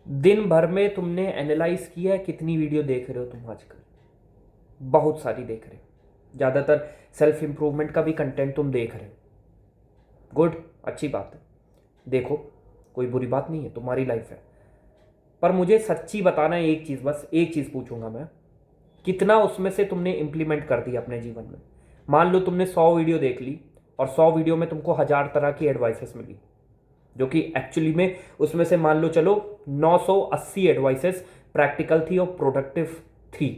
दिन भर में तुमने एनालाइज किया है कितनी वीडियो देख रहे हो तुम आजकल? बहुत सारी देख रहे हो, ज़्यादातर सेल्फ इंप्रूवमेंट का भी कंटेंट तुम देख रहे हो। गुड, अच्छी बात है, देखो, कोई बुरी बात नहीं है, तुम्हारी लाइफ है। पर मुझे सच्ची बताना है एक चीज़, बस एक चीज़ पूछूंगा मैं, कितना उसमें से तुमने इम्प्लीमेंट कर दिया अपने जीवन में? मान लो तुमने 100 वीडियो देख ली और 100 वीडियो में तुमको 1000 तरह की एडवाइसेस मिली, जो कि एक्चुअली में उसमें से मान लो चलो 980 एडवाइसेस प्रैक्टिकल थी और प्रोडक्टिव थी।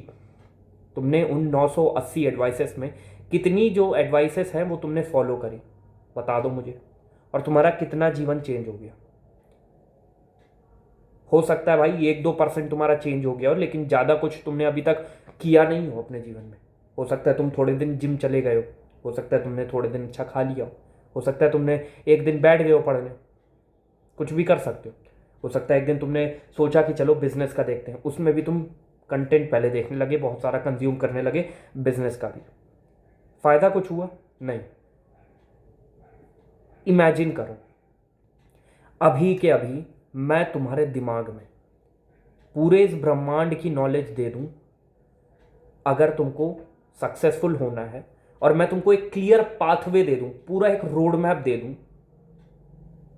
तुमने उन 980 एडवाइसेस में कितनी जो एडवाइसेस हैं वो तुमने फॉलो करी, बता दो मुझे, और तुम्हारा कितना जीवन चेंज हो गया? हो सकता है भाई 1-2% तुम्हारा चेंज हो गया हो, लेकिन ज़्यादा कुछ तुमने अभी तक किया नहीं हो अपने जीवन में। हो सकता है तुम थोड़े दिन जिम चले गए हो सकता है तुमने थोड़े दिन अच्छा खा लिया हो सकता है तुमने एक दिन बैठ गए हो पढ़ने, कुछ भी कर सकते हो सकता है एक दिन तुमने सोचा कि चलो बिजनेस का देखते हैं, उसमें भी तुम कंटेंट पहले देखने लगे, बहुत सारा कंज्यूम करने लगे बिजनेस का भी। फायदा कुछ हुआ? नहीं। इमेजिन करो, अभी के अभी मैं तुम्हारे दिमाग में पूरे इस ब्रह्मांड की नॉलेज दे दूं, अगर तुमको सक्सेसफुल होना है, और मैं तुमको एक क्लियर पाथवे दे दूं, पूरा एक रोड मैप दे दूं,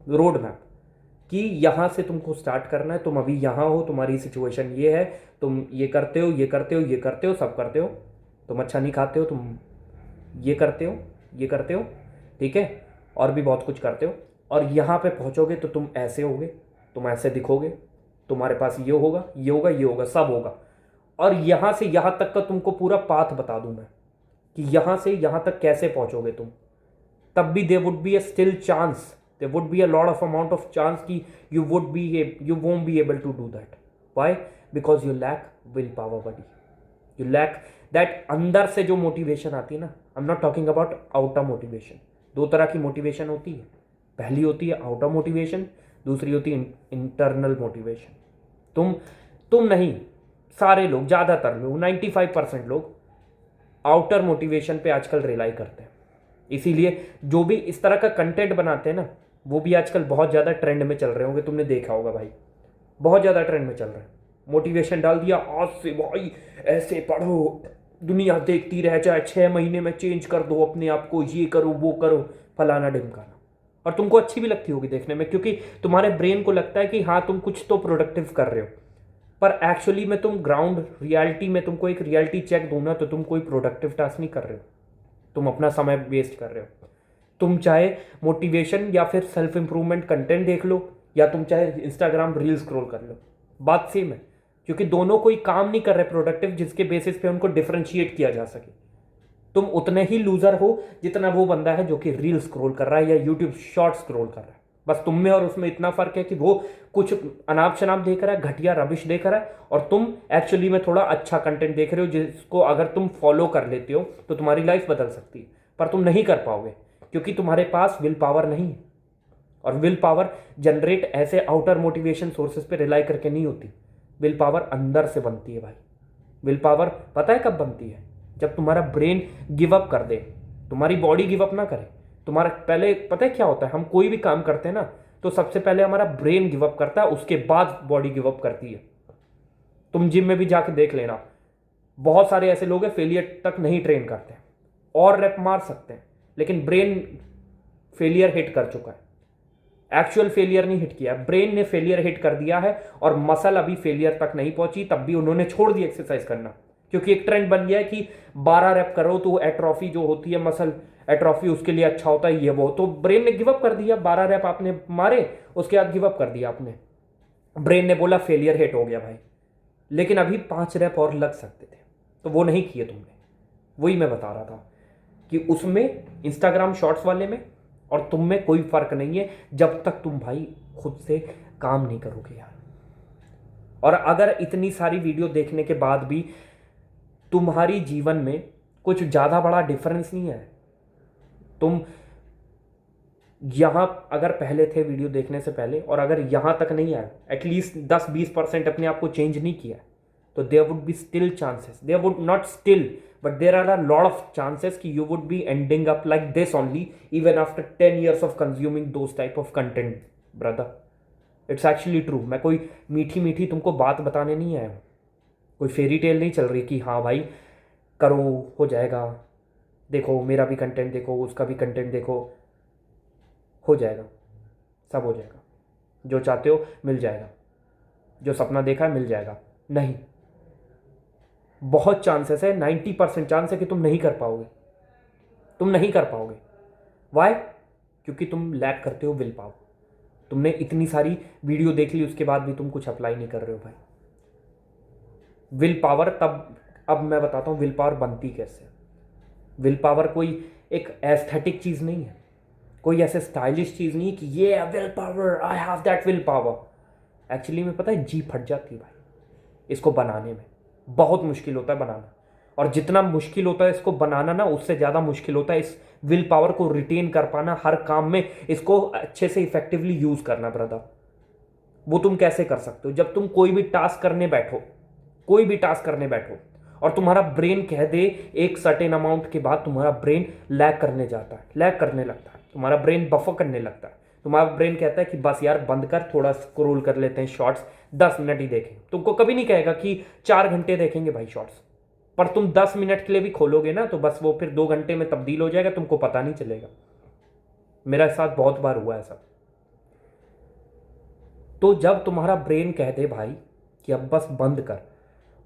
रोड मैप कि यहां से तुमको स्टार्ट करना है, तुम अभी यहां हो, तुम्हारी सिचुएशन ये है, तुम ये करते हो, ये करते हो, ये करते हो, सब करते हो, तुम अच्छा नहीं खाते हो, तुम ये करते हो, ये करते हो, ठीक है, और भी बहुत कुछ करते हो, और यहाँ पे पहुँचोगे तो तुम ऐसे होगे, तुम ऐसे दिखोगे, तुम्हारे पास ये होगा, ये होगा, ये होगा, सब होगा, और यहाँ से यहाँ तक का तुमको पूरा पाथ बता दूं मैं कि यहाँ से यहाँ तक कैसे पहुँचोगे तुम। तब भी there would be a still chance, there would be a lot of amount of chance कि you won't be able to do that. Why? Because you lack will power buddy, you lack that अंदर से जो motivation आती है ना। I am not talking about outer motivation. दो तरह की मोटिवेशन होती है, पहली होती है आउटर मोटिवेशन, दूसरी होती है इंटरनल मोटिवेशन। तुम तुम नहीं, सारे लोग, ज़्यादातर लोग, 95% लोग आउटर मोटिवेशन पे आजकल रिलाई करते हैं। इसीलिए जो भी इस तरह का कंटेंट बनाते हैं ना, वो भी आजकल बहुत ज़्यादा ट्रेंड में चल रहे होंगे, तुमने देखा होगा भाई, बहुत ज़्यादा ट्रेंड में चल रहा है। मोटिवेशन डाल दिया, आज से भाई ऐसे पढ़ो, दुनिया देखती रह जाए, 6 महीने में चेंज कर दो अपने आप को, ये करो, वो करो, फलाना ढिमकाना। और तुमको अच्छी भी लगती होगी देखने में, क्योंकि तुम्हारे ब्रेन को लगता है कि हाँ तुम कुछ तो प्रोडक्टिव कर रहे हो। पर एक्चुअली में तुम ग्राउंड रियलिटी में तुमको एक रियलिटी चेक दो ना, तो तुम कोई प्रोडक्टिव टास्क नहीं कर रहे हो, तुम अपना समय वेस्ट कर रहे हो। तुम चाहे मोटिवेशन या फिर सेल्फ इंप्रूवमेंट कंटेंट देख लो, या तुम चाहे इंस्टाग्राम रील स्क्रॉल कर लो, बात सेम है, क्योंकि दोनों कोई काम नहीं कर रहे प्रोडक्टिव जिसके बेसिस पे उनको डिफरेंशिएट किया जा सके। तुम उतने ही लूजर हो जितना वो बंदा है जो कि रील स्क्रॉल कर रहा है या यूट्यूब शॉर्ट स्क्रॉल कर रहा है। बस तुम में और उसमें इतना फर्क है कि वो कुछ अनाप शनाप देख रहा है, घटिया रबिश देख रहा है, और तुम एक्चुअली में थोड़ा अच्छा कंटेंट देख रहे हो, जिसको अगर तुम फॉलो कर लेते हो तो तुम्हारी लाइफ बदल सकती है। पर तुम नहीं कर पाओगे, क्योंकि तुम्हारे पास विल पावर नहीं है, और विल पावर जनरेट ऐसे आउटर मोटिवेशन सोर्सेज पे रिलाई करके नहीं होती। विल पावर अंदर से बनती है भाई। विल पावर पता है कब बनती है? जब तुम्हारा ब्रेन गिव अप कर दे, तुम्हारी बॉडी गिव अप ना करे। तुम्हारा पहले पता है क्या होता है, हम कोई भी काम करते हैं ना, तो सबसे पहले हमारा ब्रेन गिव अप करता है, उसके बाद बॉडी गिव अप करती है। तुम जिम में भी जाके देख लेना, बहुत सारे ऐसे लोग हैं फेलियर तक नहीं ट्रेन करते, और रैप मार सकते हैं, लेकिन ब्रेन फेलियर हिट कर चुका है। एक्चुअल फेलियर नहीं हिट किया, ब्रेन ने फेलियर हिट कर दिया है, और मसल अभी फेलियर तक नहीं पहुंची, तब भी उन्होंने छोड़ दी एक्सरसाइज करना, क्योंकि एक ट्रेंड बन गया है कि 12 रैप करो तो एट्रॉफी जो होती है, मसल एट्रॉफी, उसके लिए अच्छा होता है ये वो। तो ब्रेन ने गिव अप कर दिया, 12 रैप आपने मारे, उसके बाद गिव अप कर दिया आपने। ब्रेन ने बोला फेलियर हिट हो गया भाई, लेकिन अभी 5 रैप और लग सकते थे, तो वो नहीं किए तुमने। वही मैं बता रहा था कि उसमें इंस्टाग्राम शॉर्ट्स वाले में और तुम में कोई फर्क नहीं है, जब तक तुम भाई खुद से काम नहीं करोगे यार। और अगर इतनी सारी वीडियो देखने के बाद भी तुम्हारी जीवन में कुछ ज़्यादा बड़ा डिफरेंस नहीं है, तुम यहाँ अगर पहले थे वीडियो देखने से पहले, और अगर यहाँ तक नहीं आए, एटलीस्ट 10-20% अपने आप को चेंज नहीं किया, तो there would be still chances, there would not still, but there are a lot of chances कि you would be ending up like this only, even after 10 years of consuming those type of content, brother. It's actually true. मैं कोई मीठी मीठी तुमको बात बताने नहीं आया हूँ, कोई फेरी टेल नहीं चल रही कि हाँ भाई करो हो जाएगा, देखो मेरा भी कंटेंट देखो, उसका भी कंटेंट देखो, हो जाएगा, सब हो जाएगा, जो चाहते हो मिल जाएगा, जो सपना देखा है मिल जाएगा। नहीं, बहुत चांसेस है, 90% चांस है कि तुम नहीं कर पाओगे, तुम नहीं कर पाओगे। वाई? क्योंकि तुम लैक करते हो विल पावर। तुमने इतनी सारी वीडियो देख ली, उसके बाद भी तुम कुछ अप्लाई नहीं कर रहे हो भाई। विल पावर तब, अब मैं बताता हूँ विल पावर बनती कैसे। विल पावर कोई एक एस्थेटिक चीज़ नहीं है, कोई ऐसे स्टाइलिश चीज़ नहीं है कि ये will power, I have that will power. Actually में पता है जी फट जाती है भाई इसको बनाने में, बहुत मुश्किल होता है बनाना। और जितना मुश्किल होता है इसको बनाना ना, उससे ज़्यादा मुश्किल होता है इस विल पावर को रिटेन कर पाना, हर काम में इसको अच्छे से इफेक्टिवली यूज़ करना ब्रदर। वो तुम कैसे कर सकते हो? जब तुम कोई भी टास्क करने बैठो, कोई भी टास्क करने बैठो और तुम्हारा ब्रेन कह दे एक सर्टेन अमाउंट के बाद तुम्हारा ब्रेन लैग करने जाता है, लैग करने लगता है, तुम्हारा ब्रेन बफर करने लगता है, तुम्हारा ब्रेन कहता है कि बस यार बंद कर, थोड़ा स्क्रॉल कर लेते हैं शॉर्ट्स, 10 मिनट ही देखें। तुमको कभी नहीं कहेगा कि 4 घंटे देखेंगे भाई शॉर्ट्स, पर तुम 10 मिनट के लिए भी खोलोगे ना तो बस वो फिर 2 घंटे में तब्दील हो जाएगा, तुमको पता नहीं चलेगा। मेरा साथ बहुत बार हुआ है ऐसा। तो जब तुम्हारा ब्रेन कह दे भाई कि अब बस बंद कर,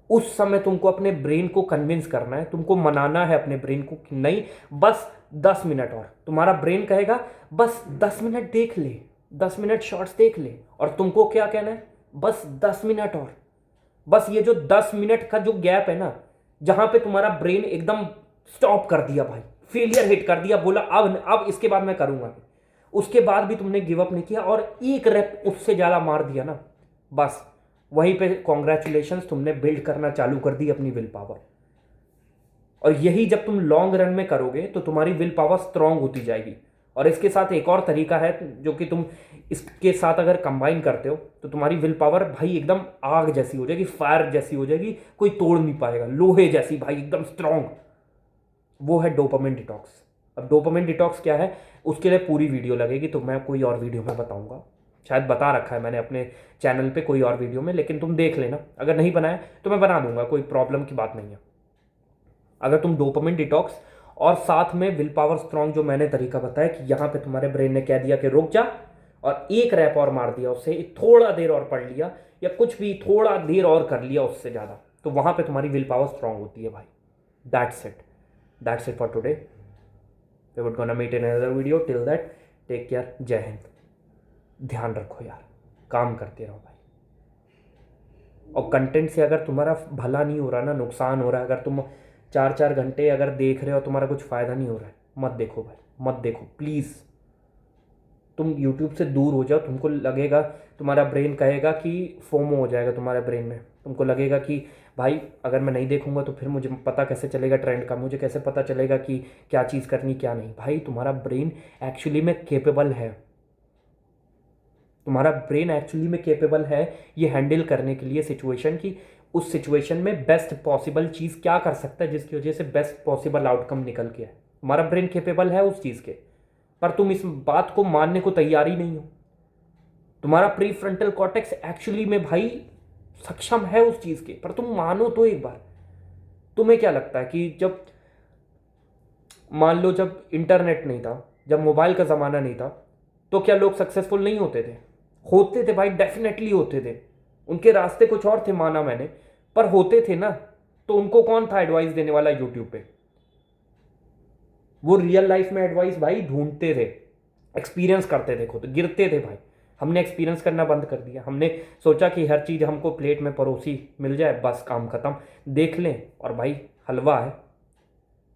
उस समय तुमको अपने ब्रेन को कन्विंस करना है, तुमको मनाना है अपने ब्रेन को कि नहीं बस 10 मिनट और। तुम्हारा ब्रेन कहेगा बस 10 मिनट देख ले, 10 मिनट शॉर्ट्स देख ले, और तुमको क्या कहना है? बस 10 मिनट और। बस ये जो 10 मिनट का जो गैप है ना, जहां पे तुम्हारा ब्रेन एकदम स्टॉप कर दिया भाई, फेलियर हिट कर दिया, बोला अब इसके बाद मैं करूंगा, उसके बाद भी तुमने गिव अप नहीं किया और एक रेप उससे ज़्यादा मार दिया ना, बस वहीं पे कॉन्ग्रेचुलेशंस, तुमने बिल्ड करना चालू कर दी अपनी विल पावर। और यही जब तुम लॉन्ग रन में करोगे तो तुम्हारी विल पावर स्ट्रांग होती जाएगी। और इसके साथ एक और तरीका है जो कि तुम इसके साथ अगर कंबाइन करते हो तो तुम्हारी विल पावर भाई एकदम आग जैसी हो जाएगी, फायर जैसी हो जाएगी, कोई तोड़ नहीं पाएगा, लोहे जैसी भाई एकदम स्ट्रांग। वो है डोपामिन डिटॉक्स। अब डोपामिन डिटॉक्स क्या है उसके लिए पूरी वीडियो लगेगी, तो मैं कोई और वीडियो में बताऊंगा, शायद बता रखा है मैंने अपने चैनल पे कोई और वीडियो में, लेकिन तुम देख लेना, अगर नहीं बनाया तो मैं बना दूंगा, कोई प्रॉब्लम की बात नहीं है। अगर तुम डोपामिन डिटॉक्स और साथ में विल पावर स्ट्रांग जो मैंने तरीका बताया कि यहाँ पे तुम्हारे ब्रेन ने कह दिया कि रुक जा, और एक रैप और मार दिया उससे, थोड़ा देर और पढ़ लिया या कुछ भी थोड़ा देर और कर लिया उससे ज़्यादा, तो वहाँ पे तुम्हारी विल पावर स्ट्रांग होती है भाई। That's it for today. We would gonna meet in another video. Till that take care, Jai Hind. ध्यान रखो यार, काम करते रहो भाई। और कंटेंट से अगर तुम्हारा भला नहीं हो रहा ना, नुकसान हो रहा है, अगर तुम 4-4 घंटे अगर देख रहे हो तुम्हारा कुछ फ़ायदा नहीं हो रहा है, मत देखो भाई, मत देखो प्लीज़। तुम YouTube से दूर हो जाओ। तुमको लगेगा, तुम्हारा ब्रेन कहेगा कि फोमो हो जाएगा तुम्हारे ब्रेन में, तुमको लगेगा कि भाई अगर मैं नहीं देखूंगा तो फिर मुझे पता कैसे चलेगा ट्रेंड का, मुझे कैसे पता चलेगा कि क्या चीज़ करनी क्या नहीं। भाई तुम्हारा ब्रेन एक्चुअली में केपेबल है, तुम्हारा ब्रेन एक्चुअली में केपेबल है ये हैंडल करने के लिए सिचुएशन की, उस सिचुएशन में बेस्ट पॉसिबल चीज़ क्या कर सकता है जिसकी वजह से बेस्ट पॉसिबल आउटकम निकल के है। तुम्हारा ब्रेन केपेबल है उस चीज़ के, पर तुम इस बात को मानने को तैयार ही नहीं हो। तुम्हारा प्री फ्रंटल कॉर्टेक्स एक्चुअली में भाई सक्षम है उस चीज़ के, पर तुम मानो तो एक बार। तुम्हें क्या लगता है कि जब मान लो जब इंटरनेट नहीं था, जब मोबाइल का ज़माना नहीं था, तो क्या लोग सक्सेसफुल नहीं होते थे? होते थे भाई, डेफिनेटली होते थे। उनके रास्ते कुछ और थे माना मैंने, पर होते थे ना। तो उनको कौन था एडवाइस देने वाला यूट्यूब पे? वो रियल लाइफ में एडवाइस भाई ढूंढते थे, एक्सपीरियंस करते थे, खुद गिरते थे भाई। हमने एक्सपीरियंस करना बंद कर दिया, हमने सोचा कि हर चीज़ हमको प्लेट में परोसी मिल जाए, बस काम खत्म, देख लें। और भाई हलवा है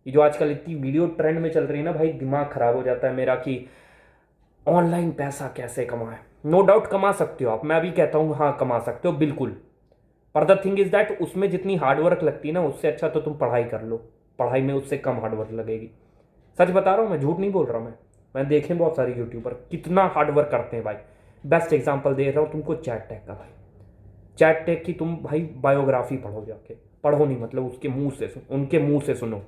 ये जो आजकल इतनी वीडियो ट्रेंड में चल रही है ना भाई, दिमाग खराब हो जाता है मेरा कि ऑनलाइन पैसा कैसे कमाएं। नो डाउट कमा सकते हो आप, मैं अभी कहता हूँ हाँ कमा सकते हो बिल्कुल, पर द थिंग इज दैट उसमें जितनी हार्डवर्क लगती है ना, उससे अच्छा तो तुम पढ़ाई कर लो, पढ़ाई में उससे कम हार्डवर्क लगेगी। सच बता रहा हूँ मैं, झूठ नहीं बोल रहा मैं देखे बहुत सारे यूट्यूबर कितना हार्डवर्क करते हैं भाई। बेस्ट एग्जाम्पल दे रहा हूँ तुमको चैट टेक का भाई। चैट टेक की तुम भाई बायोग्राफी पढ़ो, जाके पढ़ो नहीं मतलब उसके मुंह से, उनके मुंह से सुनो।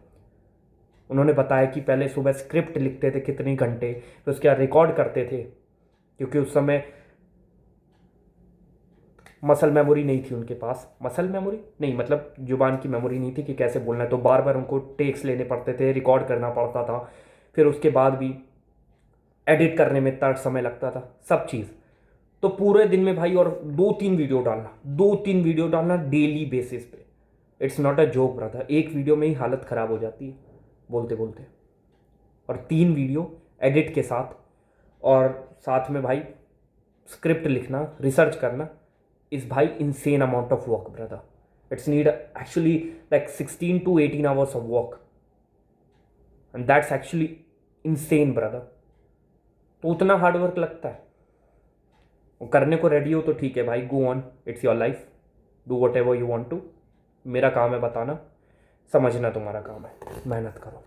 उन्होंने बताया कि पहले सुबह स्क्रिप्ट लिखते थे कितने घंटे, फिर उसके बाद रिकॉर्ड करते थे, क्योंकि उस समय मसल मेमोरी नहीं थी उनके पास, मसल मेमोरी नहीं मतलब जुबान की मेमोरी नहीं थी कि कैसे बोलना है, तो बार बार उनको टेक्स लेने पड़ते थे, रिकॉर्ड करना पड़ता था, फिर उसके बाद भी एडिट करने में इतना समय लगता था, सब चीज़। तो पूरे दिन में भाई और 2-3 वीडियो डालना डेली बेसिस पे, it's not a joke brother. एक वीडियो में ही हालत ख़राब हो जाती है बोलते बोलते, और 3 वीडियो एडिट के साथ, और साथ में भाई स्क्रिप्ट लिखना, रिसर्च करना इज़ भाई insane amount of work brother. It's need actually like 16 to 18 hours of work, and that's actually insane brother. तो उतना हार्ड वर्क लगता है, वो करने को रेडी हो तो ठीक है भाई, go on, it's your life, do whatever you want to. मेरा काम है बताना, समझना तुम्हारा काम है, मेहनत करो।